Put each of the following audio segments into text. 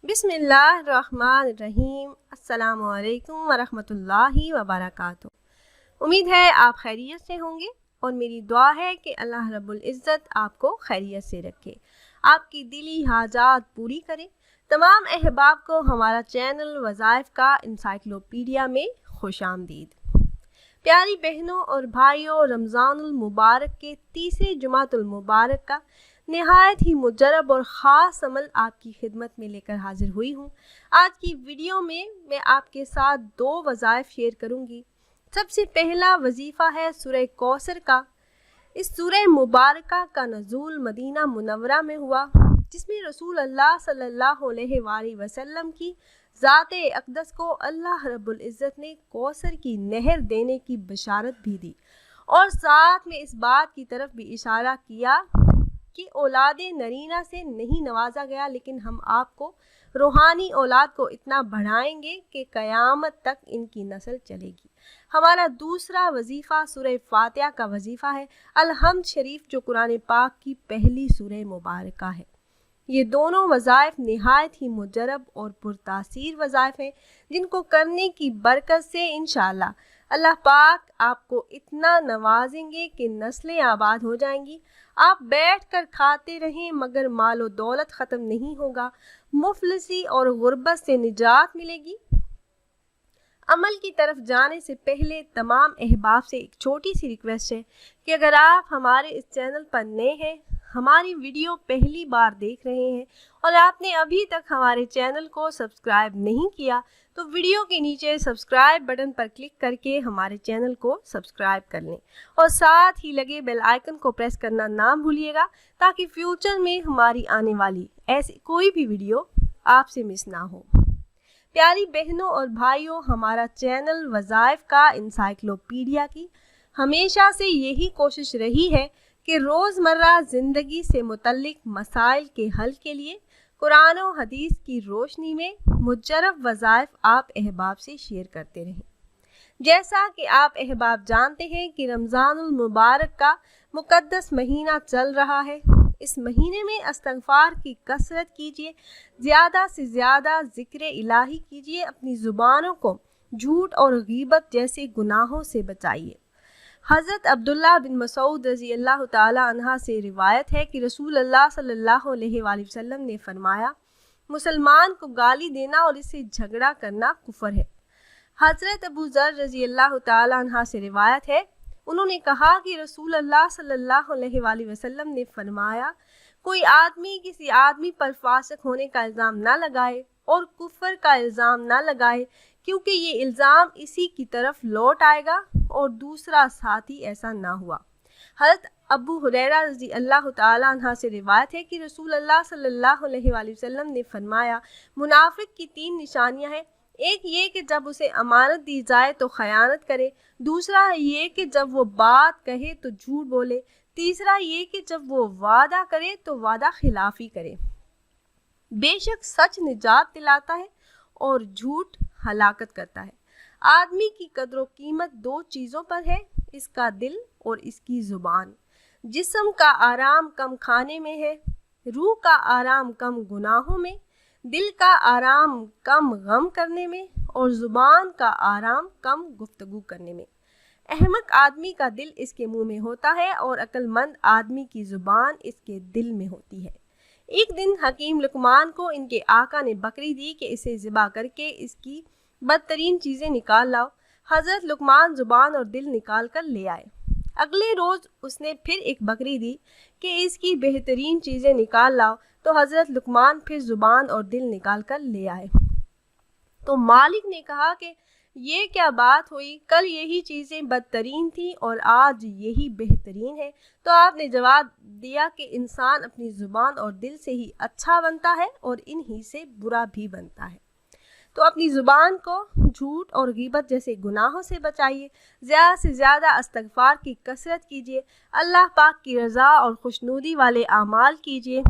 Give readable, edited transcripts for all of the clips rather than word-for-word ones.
बिस्मिल्लाहिर्रहमानिर्रहीम। अस्सलाम वालेकुम वरहमतुल्लाहि वबरकातुहू। उम्मीद है आप खैरियत से होंगे और मेरी दुआ है कि अल्लाह रब्बुल इज़्ज़त आपको खैरियत से रखे, आपकी दिली हाजात पूरी करे। तमाम अहबाब को हमारा चैनल वज़ाइफ का इंसाइक्लोपीडिया में खुशामदीद। प्यारी बहनों और भाइयों, रमज़ानुल मुबारक के तीसरे जुमातुल मुबारक का नहायत ही मुजरब और ख़ास अमल आपकी खिदमत में लेकर हाजिर हुई हूँ। आज की वीडियो में मैं आपके साथ दो वज़ाइफ शेयर करूँगी। सबसे पहला वजीफ़ा है सूरह कौसर का। इस सूरह मुबारका का नज़ूल मदीना मुनव्वरा में हुआ, जिसमें रसूल अल्लाह सल्लल्लाहु अलैहि वसल्लम की ज़ाते अक़दस को अल्लाह रब्बुल इज़्ज़त ने कौसर की नहर देने की बशारत भी दी और साथ में इस बात की तरफ भी इशारा किया कि औलादे नरीना से नहीं नवाजा गया, लेकिन हम आपको रूहानी औलाद को इतना बढ़ाएंगे कि क़यामत तक इनकी नस्ल चलेगी। हमारा दूसरा वजीफ़ा सूरह फातिहा का वजीफ़ा है। अल-हम्द शरीफ जो कुरान पाक की पहली सूरह मुबारका है। ये दोनों वज़ाइफ नहायत ही मुजरब और पुरतासीर वज़ाइफ हैं, जिनको करने की बरकत से इंशाअल्लाह अल्लाह पाक आपको इतना नवाजेंगे कि नस्लें आबाद हो जाएंगी। आप बैठ कर खाते रहें मगर मालो दौलत ख़त्म नहीं होगा, मुफलिसी और गुर्बत से निजात मिलेगी। अमल की तरफ जाने से पहले तमाम अहबाब से एक छोटी सी रिक्वेस्ट है कि अगर आप हमारे इस चैनल पर नए हैं, हमारी वीडियो पहली बार देख रहे हैं और आपने अभी तक हमारे चैनल को सब्सक्राइब नहीं किया, तो वीडियो के नीचे सब्सक्राइब बटन पर क्लिक करके हमारे चैनल को सब्सक्राइब कर लें और साथ ही लगे बेल आइकन को प्रेस करना ना भूलिएगा, ताकि फ्यूचर में हमारी आने वाली ऐसी कोई भी वीडियो आपसे मिस ना हो। प्यारी बहनों और भाइयों, हमारा चैनल वज़ाइफ का इंसाइक्लोपीडिया की हमेशा से यही कोशिश रही है कि रोज़मर्रा ज़िंदगी से मुतल्लिक मसाइल के हल के लिए कुरान और हदीस की रोशनी में मुजरब वज़ाइफ आप अहबाब से शेयर करते रहें। जैसा कि आप अहबाब जानते हैं कि रमज़ानुल मुबारक का मुक़द्दस महीना चल रहा है। इस महीने में इस्तिग़फ़ार की कसरत कीजिए, ज़्यादा से ज़्यादा ज़िक्र इलाही कीजिए, अपनी ज़ुबानों को झूठ और गीबत जैसे गुनाहों से बचाइए। हज़रत अब्दुल्ला बिन मसूद रज़ी अल्लाह ताला अन्हा से रिवायत है कि रसूल अल्लाह सल्लल्लाहु अलैहि वसल्लम ने फरमाया, मुसलमान को गाली देना और इससे झगड़ा करना कुफ़र है। हज़रत अबू ज़र रज़ी अल्लाह ताला अन्हा से रिवायत है, उन्होंने कहा कि रसूल अल्लाह सल्लल्लाहु अलैहि वसल्लम ने फरमाया, कोई आदमी किसी आदमी पर फासिक होने का इल्ज़ाम ना लगाए और कुफ़र का इल्ज़ाम ना लगाए, क्योंकि ये इल्ज़ाम इसी की तरफ लौट आएगा और दूसरा साथी ऐसा ना हुआ। हज़रत अबू हुरैरा रज़ी अल्लाह ताला अन्हा से रिवायत है कि रसूल अल्लाह सल्लल्लाहु अलैहि वसल्लम ने फरमाया, मुनाफिक की 3 निशानियां हैं। एक ये कि जब उसे अमानत दी जाए तो खयानत करे, दूसरा ये कि जब वो बात कहे तो झूठ बोले, तीसरा ये कि जब वो वादा करे तो वादा खिलाफी करे। बेशक सच निजात दिलाता है और झूठ हलाकत करता है। आदमी की कदर कीमत 2 चीज़ों पर है, इसका दिल और इसकी ज़ुबान। जिस्म का आराम कम खाने में है, रूह का आराम कम गुनाहों में, दिल का आराम कम गम करने में और ज़ुबान का आराम कम गुफ्तगू करने में। अहमक आदमी का दिल इसके मुंह में होता है और अक्लमंद आदमी की ज़ुबान इसके दिल में होती है। एक दिन हकीम लुकमान को इनके आका ने बकरी दी कि इसे ज़िबा करके इसकी बदतरीन चीज़ें निकाल लाओ। हज़रत लुकमान ज़ुबान और दिल निकाल कर ले आए। अगले रोज़ उसने फिर एक बकरी दी कि इसकी बेहतरीन चीज़ें निकाल लाओ, तो हज़रत लुकमान फिर ज़ुबान और दिल निकाल कर ले आए। तो मालिक ने कहा कि ये क्या बात हुई, कल यही चीज़ें बदतरीन थी और आज यही बेहतरीन है। तो आपने जवाब दिया कि इंसान अपनी ज़ुबान और दिल से ही अच्छा बनता है और इन्हीं से बुरा भी बनता है। तो अपनी ज़ुबान को झूठ और गीबत जैसे गुनाहों से बचाइए, ज़्यादा से ज़्यादा इस्तिग़फ़ार की कसरत कीजिए, अल्लाह पाक की रज़ा और खुशनुदी वाले आमाल कीजिए।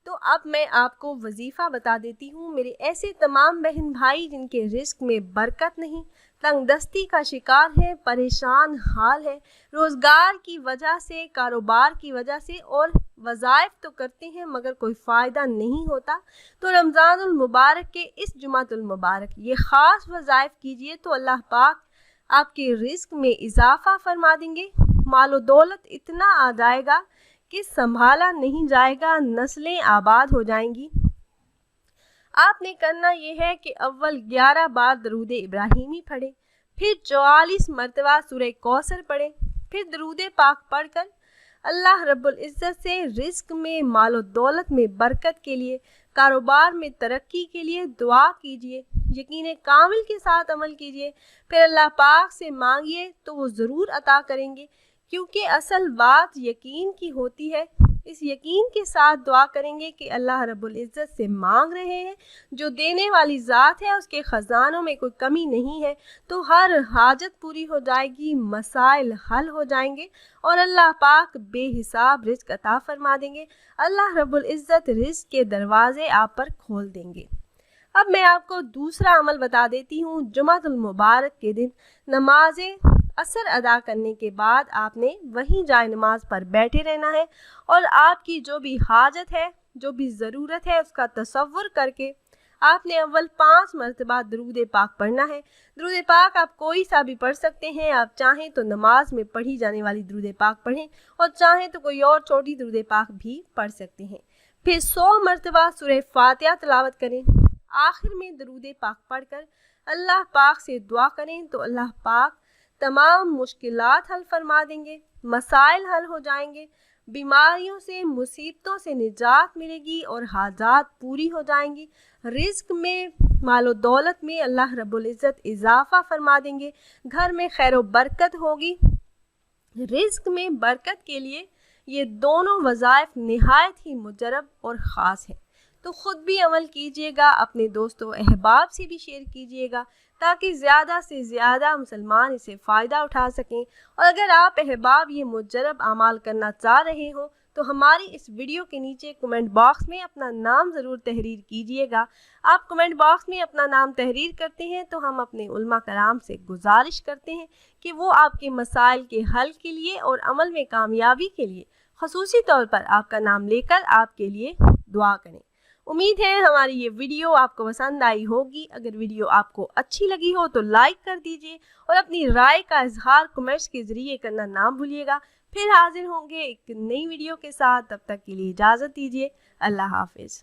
तो अब मैं आपको वजीफ़ा बता देती हूँ। मेरे ऐसे तमाम बहन भाई जिनके रिस्क में बरकत नहीं, तंगदस्ती का शिकार है, परेशान हाल है, रोज़गार की वजह से, कारोबार की वजह से और وظائف تو کرتے ہیں مگر کوئی فائدہ نہیں ہوتا، تو رمضان المبارک کے اس جمعۃ المبارک یہ خاص وظائف کیجئے تو اللہ پاک آپ کے رزق میں اضافہ فرما دیں گے، مال و دولت اتنا آ جائے گا کہ سنبھالا نہیں جائے گا، نسلیں آباد ہو جائیں گی۔ آپ نے کرنا یہ ہے کہ اول 11 بار درود ابراہیمی پڑھیں، پھر 44 مرتبہ سورہ کوثر پڑھیں، پھر درود پاک پڑھ کر اللہ رب العزت سے رزق میں، مال و دولت میں برکت کے لیے، کاروبار میں ترقی کے لیے دعا کیجئے، یقین کامل کے ساتھ عمل کیجئے، پھر اللہ پاک سے مانگیے تو وہ ضرور عطا کریں گے، کیونکہ اصل بات یقین کی ہوتی ہے۔ اس یقین کے ساتھ دعا کریں گے کہ اللہ رب العزت سے مانگ رہے ہیں، جو دینے والی ذات ہے، اس کے خزانوں میں کوئی کمی نہیں ہے، تو ہر حاجت پوری ہو جائے گی، مسائل حل ہو جائیں گے اور اللہ پاک بے حساب رزق عطا فرما دیں گے۔ اللہ رب العزت رزق کے دروازے آپ پر کھول دیں گے۔ اب میں آپ کو دوسرا عمل بتا دیتی ہوں۔ جمعۃ المبارک کے دن نماز عصر ادا کرنے کے بعد آپ نے وہیں جائے نماز پر بیٹھے رہنا ہے، اور آپ کی جو بھی حاجت ہے، جو بھی ضرورت ہے، اس کا تصور کر کے آپ نے اول 5 مرتبہ درود پاک پڑھنا ہے۔ درود پاک آپ کوئی سا بھی پڑھ سکتے ہیں، آپ چاہیں تو نماز میں پڑھی جانے والی درود پاک پڑھیں، اور چاہیں تو کوئی اور چھوٹی درود پاک بھی پڑھ سکتے ہیں۔ پھر 100 مرتبہ سورہ فاتحہ تلاوت کریں، آخر میں درود پاک پڑھ کر اللہ پاک سے دعا کریں تو اللہ پاک تمام مشکلات حل فرما دیں گے، مسائل حل ہو جائیں گے، بیماریوں سے، مصیبتوں سے نجات ملے گی اور حاجات پوری ہو جائیں گی، رزق میں، مال و دولت میں اللہ رب العزت اضافہ فرما دیں گے، گھر میں خیر و برکت ہوگی۔ رزق میں برکت کے لیے یہ دونوں وظائف نہایت ہی مجرب اور خاص ہیں، تو خود بھی عمل کیجیے گا، اپنے دوستوں احباب سے بھی شیئر کیجیے گا، تاکہ زیادہ سے زیادہ مسلمان اسے فائدہ اٹھا سکیں۔ اور اگر آپ احباب یہ مجرب اعمال کرنا چاہ رہے ہو تو ہماری اس ویڈیو کے نیچے کمنٹ باکس میں اپنا نام ضرور تحریر کیجیے گا۔ آپ کمنٹ باکس میں اپنا نام تحریر کرتے ہیں تو ہم اپنے علماء کرام سے گزارش کرتے ہیں کہ وہ آپ کے مسائل کے حل کے لیے اور عمل میں کامیابی کے لیے خصوصی طور پر آپ کا نام لے کر آپ کے لیے دعا کریں۔ امید ہے ہماری یہ ویڈیو آپ کو پسند آئی ہوگی۔ اگر ویڈیو آپ کو اچھی لگی ہو تو لائک کر دیجئے اور اپنی رائے کا اظہار کمنٹس کے ذریعے کرنا نہ بھولیے گا۔ پھر حاضر ہوں گے ایک نئی ویڈیو کے ساتھ، تب تک کے لیے اجازت دیجیے۔ اللہ حافظ۔